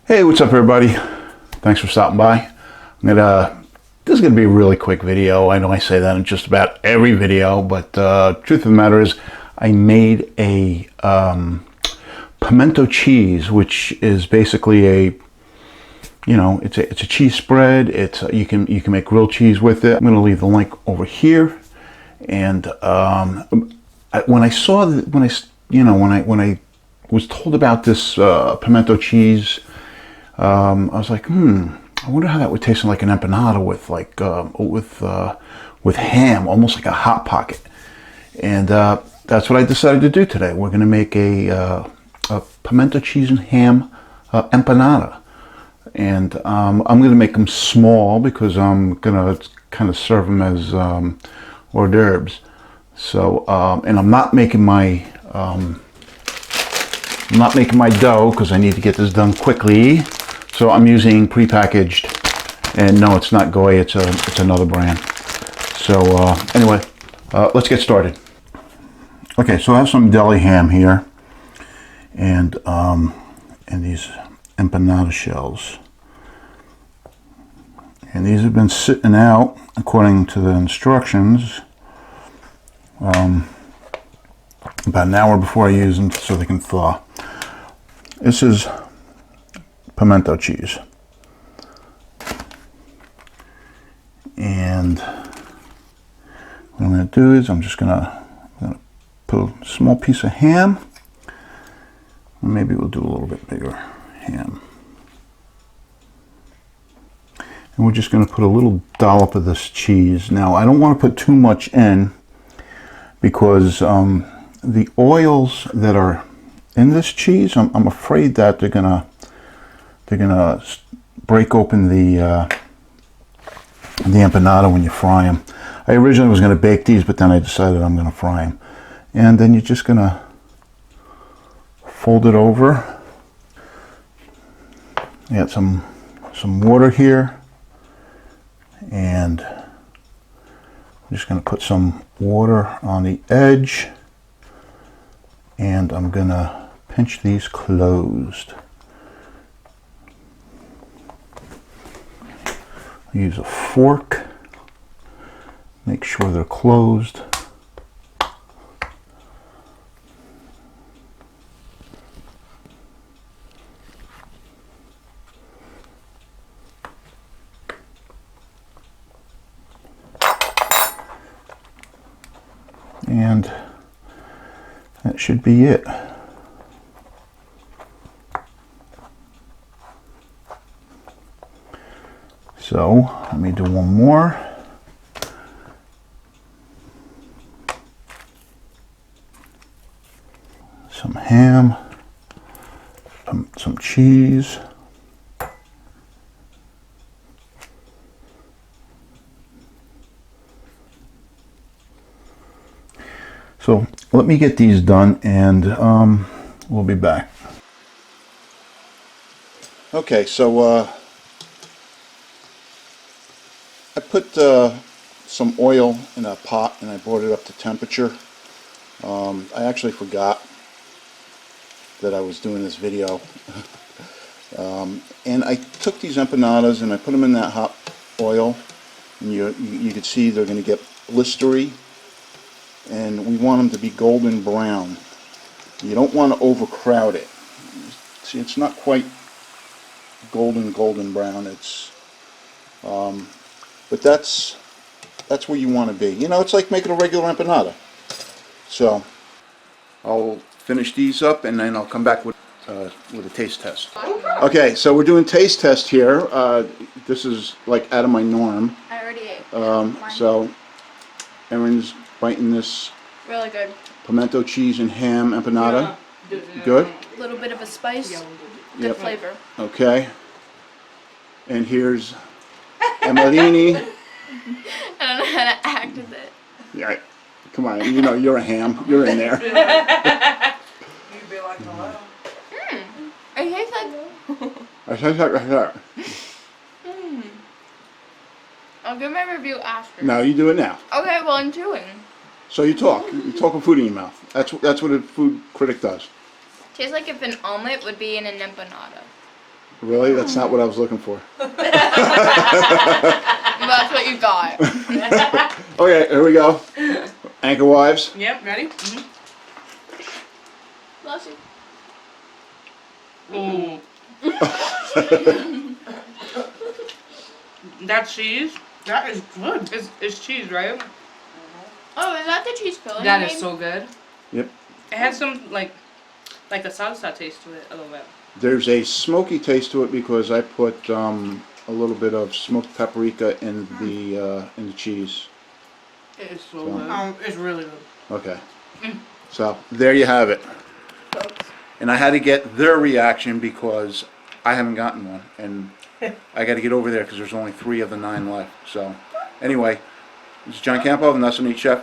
Hey, what's up everybody? Thanks for stopping by. This is gonna be a really quick video. I know I say that in just about every video, but truth of the matter is I made a pimento cheese, which is basically it's a cheese spread. You can make grilled cheese with it. I'm gonna leave the link over here. And when I was told about this pimento cheese, I was like, I wonder how that would taste like an empanada with ham, almost like a hot pocket. And that's what I decided to do today. We're going to make a pimento cheese and ham empanada, and I'm going to make them small because I'm going to kind of serve them as hors d'oeuvres. So, and I'm not making my dough because I need to get this done quickly. So I'm using prepackaged, and no, it's not Goy. It's another brand. So anyway, let's get started. Okay, so I have some deli ham here, and these empanada shells, and these have been sitting out according to the instructions about an hour before I use them so they can thaw. This is pimento cheese, and what I'm going to do is I'm gonna put a small piece of ham, or maybe we'll do a little bit bigger ham, and we're just going to put a little dollop of this cheese. Now I don't want to put too much in because the oils that are in this cheese, I'm afraid that they're gonna break open the empanada when you fry them. I originally was going to bake these, but then I decided I'm going to fry them. And then you're just going to fold it over. Add some water here, and I'm just going to put some water on the edge, and I'm going to pinch these closed. Use a fork, make sure they're closed. And that should be it. So let me do one more. Some ham, some cheese. So let me get these done, and we'll be back. Okay, so I put some oil in a pot and I brought it up to temperature. I actually forgot that I was doing this video. And I took these empanadas and I put them in that hot oil, and you can see they're going to get blistery, and we want them to be golden brown. You don't want to overcrowd it. See, it's not quite golden brown. It's but that's where you want to be. You know, it's like making a regular empanada. So I'll finish these up, and then I'll come back with a taste test. Okay, so we're doing taste test here. This is like out of my norm. I already ate. So Erin's biting this Really good. pimento cheese and ham empanada. Good? A little bit of a spice. Good flavor. Okay. And here's Emelini. I don't know how to act with it. Yeah, come on, you know you're a ham. You're in there. You'd be like, hello. It tastes like... I said that. I'll give my review after. No, you do it now. Okay, well I'm chewing. So you talk. You talk with food in your mouth. That's what a food critic does. Tastes like if an omelet would be in an empanada. Really? That's not what I was looking for. That's what you got. Okay, here we go. Anchor wives. Yep, ready? Mm-hmm. Bless you. Ooh. That cheese, that is good. It's cheese, right? Oh, is that the cheese filling? That you is made? so good. Yep. It has some like a salsa taste to it a little bit. There's a smoky taste to it because I put a little bit of smoked paprika in the cheese. It is so So- good. It's really good. Okay. So there you have it. And I had to get their reaction because I haven't gotten one, and I got to get over there because there's only 3 of the 9 left. So anyway, this is John Campo, the Nuts and Eat Chef.